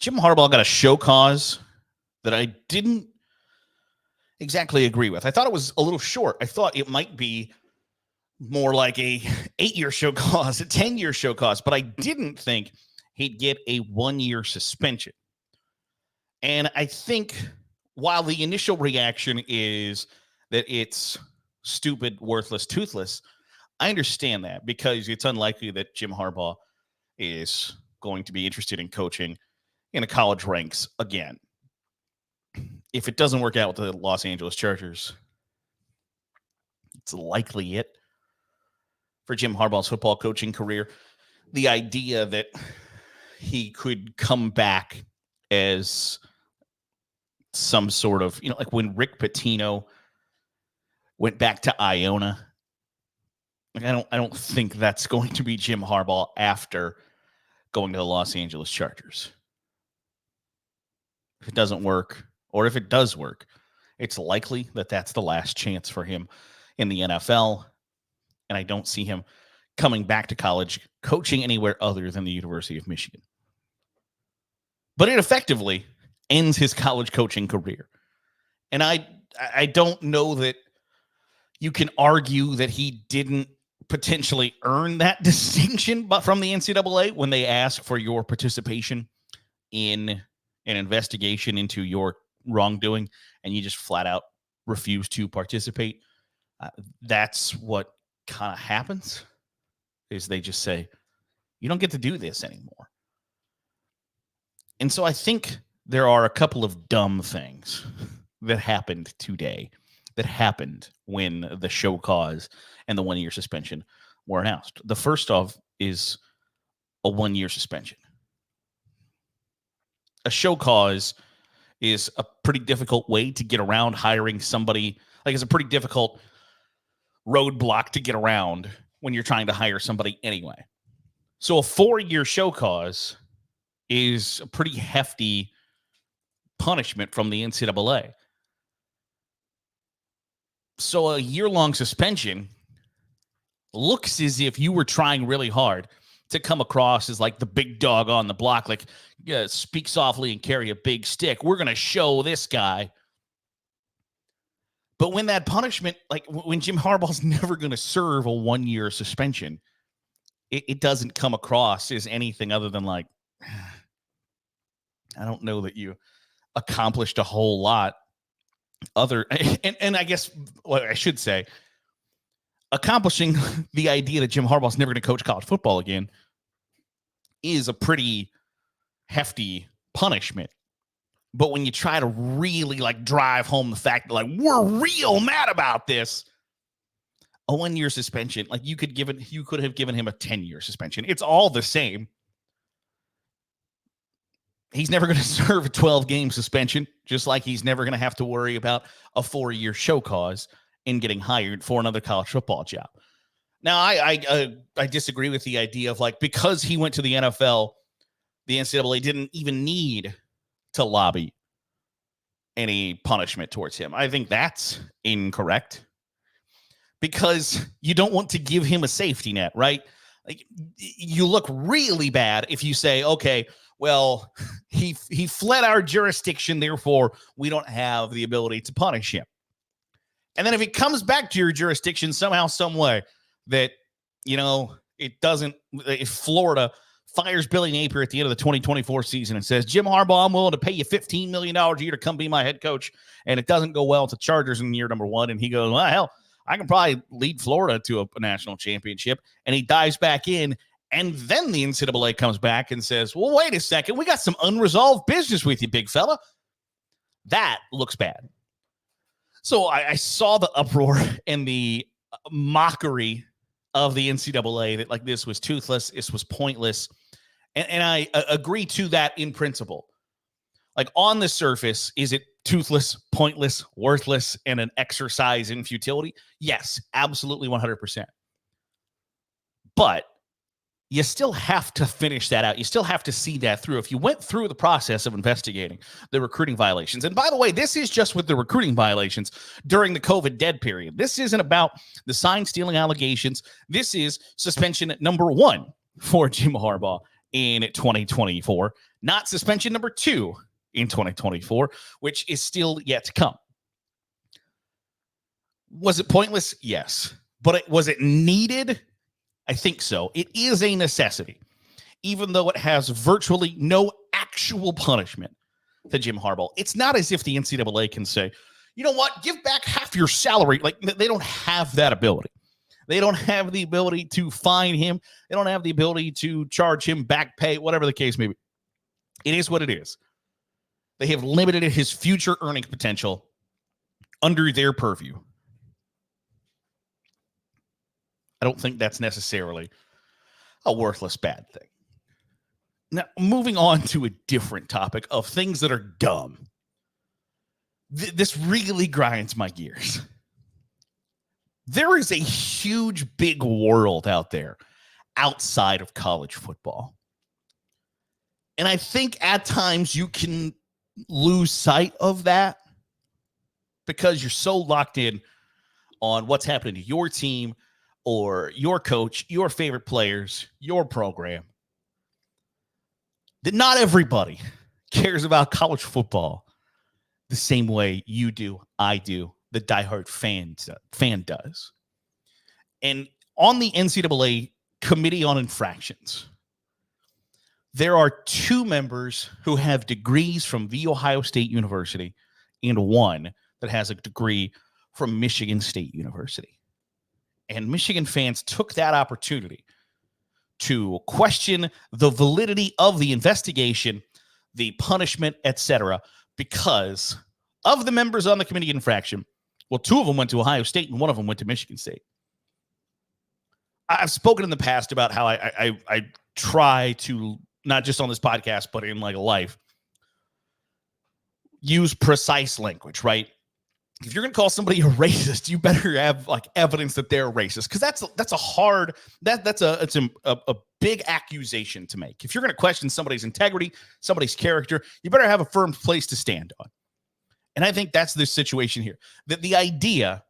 Jim Harbaugh got a show cause that I didn't exactly agree with. I thought it was a little short. I thought it might be more like a 8-year show cause, a 10-year show cause, but I didn't think he'd get a 1-year suspension. And I think while the initial reaction is that it's stupid, worthless, toothless, I understand that because it's unlikely that Jim Harbaugh is going to be interested in coaching in the college ranks again. If it doesn't work out with the Los Angeles Chargers, it's likely it for Jim Harbaugh's football coaching career. The idea that he could come back as some sort of, like when Rick Pitino went back to Iona. I don't think that's going to be Jim Harbaugh after going to the Los Angeles Chargers. If it doesn't work, or if it does work, it's likely that that's the last chance for him in the NFL. And I don't see him coming back to college coaching anywhere other than the University of Michigan. But it effectively ends his college coaching career. And I don't know that you can argue that he didn't potentially earn that distinction but from the NCAA when they ask for your participation in an investigation into your wrongdoing and you just flat out refuse to participate. That's what kind of happens, is they just say, you don't get to do this anymore. And so I think there are a couple of dumb things that happened today, that happened when the show cause and the 1-year suspension were announced. The first of is a 1-year suspension. A show cause is a pretty difficult way to get around hiring somebody. Like, it's a pretty difficult roadblock to get around when you're trying to hire somebody anyway. So a 4-year show cause is a pretty hefty punishment from the NCAA. So a year-long suspension looks as if you were trying really hard to come across as like the big dog on the block, like, yeah, speak softly and carry a big stick. We're going to show this guy. But when that punishment, like when Jim Harbaugh's never going to serve a 1-year suspension, it doesn't come across as anything other than like, I don't know that you accomplished a whole lot other. And I guess what I should say, accomplishing the idea that Jim Harbaugh's never going to coach college football again is a pretty hefty punishment. But when you try to really like drive home the fact that like we're real mad about this, a 1-year suspension, like you could have given him a 10-year suspension. It's all the same. He's never going to serve a 12-game suspension, just like he's never going to have to worry about a 4-year show cause in getting hired for another college football job. Now, I disagree with the idea of like, because he went to the NFL, the NCAA didn't even need to lobby any punishment towards him. I think that's incorrect because you don't want to give him a safety net, right? Like, you look really bad if you say, okay, well, he fled our jurisdiction, therefore we don't have the ability to punish him. And then if he comes back to your jurisdiction somehow, some way that, it doesn't, if Florida fires Billy Napier at the end of the 2024 season and says, Jim Harbaugh, I'm willing to pay you $15 million a year to come be my head coach, and it doesn't go well to Chargers in year number 1, and he goes, well, hell, I can probably lead Florida to a national championship, and he dives back in, and then the NCAA comes back and says, well, wait a second, we got some unresolved business with you, big fella. That looks bad. So I saw the uproar and the mockery of the NCAA that like this was toothless, this was pointless. And I agree to that in principle. Like on the surface, is it toothless, pointless, worthless, and an exercise in futility? Yes, absolutely 100%. But you still have to finish that out. You still have to see that through. If you went through the process of investigating the recruiting violations, and by the way, this is just with the recruiting violations during the COVID dead period. This isn't about the sign stealing allegations. This is suspension number 1 for Jim Harbaugh in 2024, not suspension number 2 in 2024, which is still yet to come. Was it pointless? Yes. But was it needed? I think so. It is a necessity, even though it has virtually no actual punishment to Jim Harbaugh. It's not as if the NCAA can say, you know what, give back half your salary. Like, they don't have that ability. They don't have the ability to fine him. They don't have the ability to charge him back pay, whatever the case may be. It is what it is. They have limited his future earning potential under their purview. I don't think that's necessarily a worthless bad thing. Now, moving on to a different topic of things that are dumb. This really grinds my gears. There is a huge, big world out there outside of college football. And I think at times you can lose sight of that because you're so locked in on what's happening to your team or your coach, your favorite players, your program, that not everybody cares about college football the same way you do, I do, the diehard fan does. And on the NCAA Committee on Infractions, there are 2 members who have degrees from The Ohio State University and 1 that has a degree from Michigan State University. And Michigan fans took that opportunity to question the validity of the investigation, the punishment, etc., because of the members on the committee infraction. Well, 2 of them went to Ohio State and 1 of them went to Michigan State. I've spoken in the past about how I try to, not just on this podcast, but in like life, use precise language, right? If you're going to call somebody a racist, you better have like evidence that they're racist, because that's a hard, it's a big accusation to make. If you're going to question somebody's integrity, somebody's character, you better have a firm place to stand on. And I think that's the situation here. That the idea,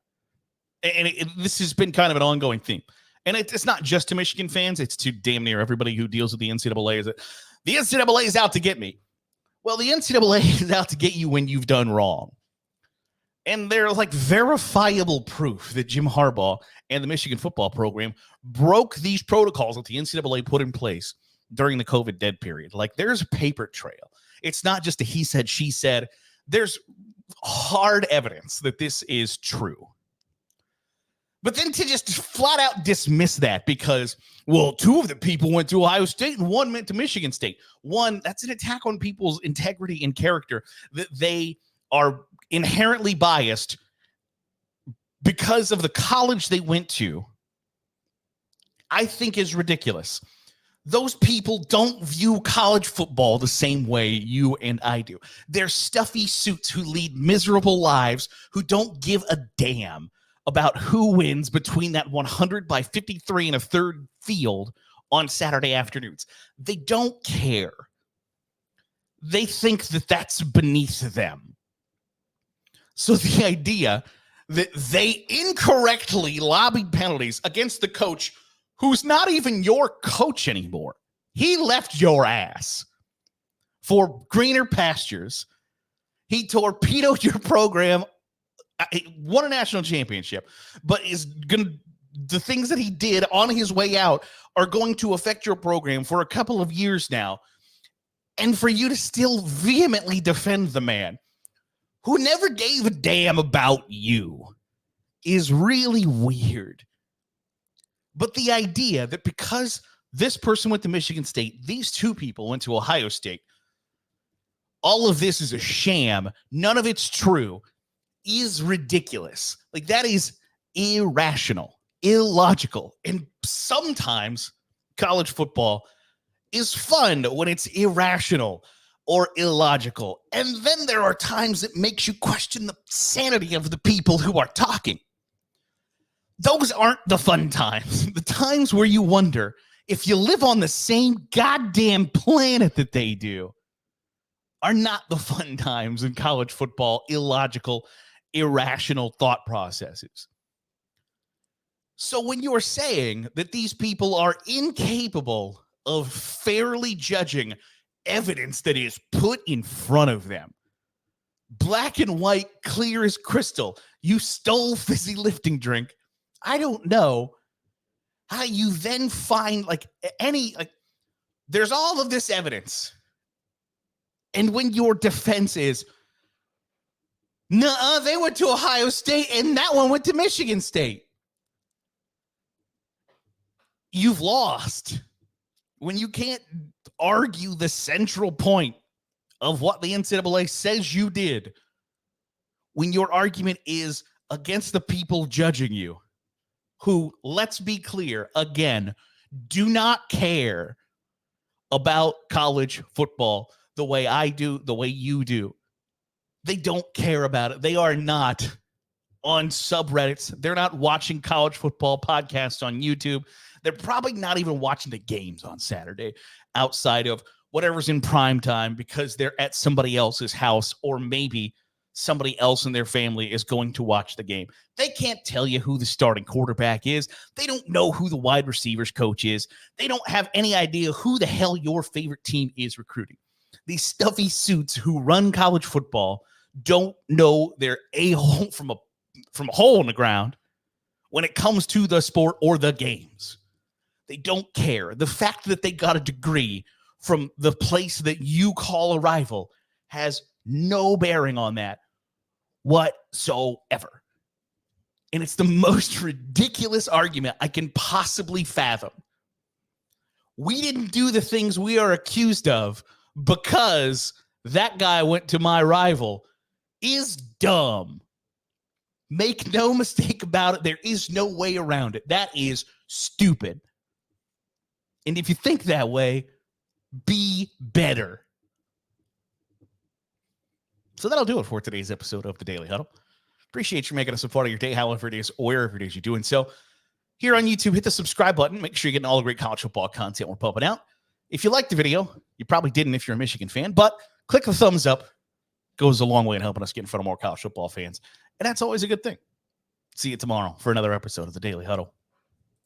and this has been kind of an ongoing theme, and it's not just to Michigan fans, it's to damn near everybody who deals with the NCAA, is that the NCAA is out to get me. Well, the NCAA is out to get you when you've done wrong. And there's like verifiable proof that Jim Harbaugh and the Michigan football program broke these protocols that the NCAA put in place during the COVID dead period. Like, there's a paper trail. It's not just a he said, she said. There's hard evidence that this is true. But then to just flat out dismiss that because, well, 2 of the people went to Ohio State and 1 went to Michigan State. That's an attack on people's integrity and character, that they are inherently biased because of the college they went to, I think is ridiculous. Those people don't view college football the same way you and I do. They're stuffy suits who lead miserable lives, who don't give a damn about who wins between that 100 by 53 and a third field on Saturday afternoons. They don't care. They think that that's beneath them. So the idea that they incorrectly lobbied penalties against the coach who's not even your coach anymore. He left your ass for greener pastures. He torpedoed your program, won a national championship, but the things that he did on his way out are going to affect your program for a couple of years now. And for you to still vehemently defend the man who never gave a damn about you is really weird. But the idea that because this person went to Michigan State, these 2 people went to Ohio State, all of this is a sham, none of it's true, is ridiculous. Like, that is irrational, illogical. And sometimes college football is fun when it's irrational or illogical. And then there are times it makes you question the sanity of the people who are talking. Those aren't the fun times. The times where you wonder if you live on the same goddamn planet that they do are not the fun times in college football, illogical, irrational thought processes. So when you're saying that these people are incapable of fairly judging evidence that is put in front of them. Black and white, clear as crystal. You stole fizzy lifting drink. I don't know how you then find there's all of this evidence. And when your defense is, nuh-uh, they went to Ohio State and that one went to Michigan State. You've lost. When you can't argue the central point of what the NCAA says you did, when your argument is against the people judging you, who, let's be clear, again, do not care about college football the way I do, the way you do. They don't care about it. They are not on subreddits. They're not watching college football podcasts on YouTube. They're probably not even watching the games on Saturday outside of whatever's in prime time because they're at somebody else's house, or maybe somebody else in their family is going to watch the game. They can't tell you who the starting quarterback is. They don't know who the wide receivers coach is. They don't have any idea who the hell your favorite team is recruiting. These stuffy suits who run college football don't know their a-hole from a hole in the ground when it comes to the sport or the games. They don't care. The fact that they got a degree from the place that you call a rival has no bearing on that whatsoever. And it's the most ridiculous argument I can possibly fathom. We didn't do the things we are accused of because that guy went to my rival is dumb. Make no mistake about it. There is no way around it. That is stupid. And if you think that way, be better. So that'll do it for today's episode of the Daily Huddle. Appreciate you making us a part of your day, however it is, or wherever it is you're doing so. Here on YouTube, hit the subscribe button. Make sure you're getting all the great college football content we're pumping out. If you liked the video, you probably didn't if you're a Michigan fan, but click the thumbs up. Goes a long way in helping us get in front of more college football fans. And that's always a good thing. See you tomorrow for another episode of the Daily Huddle.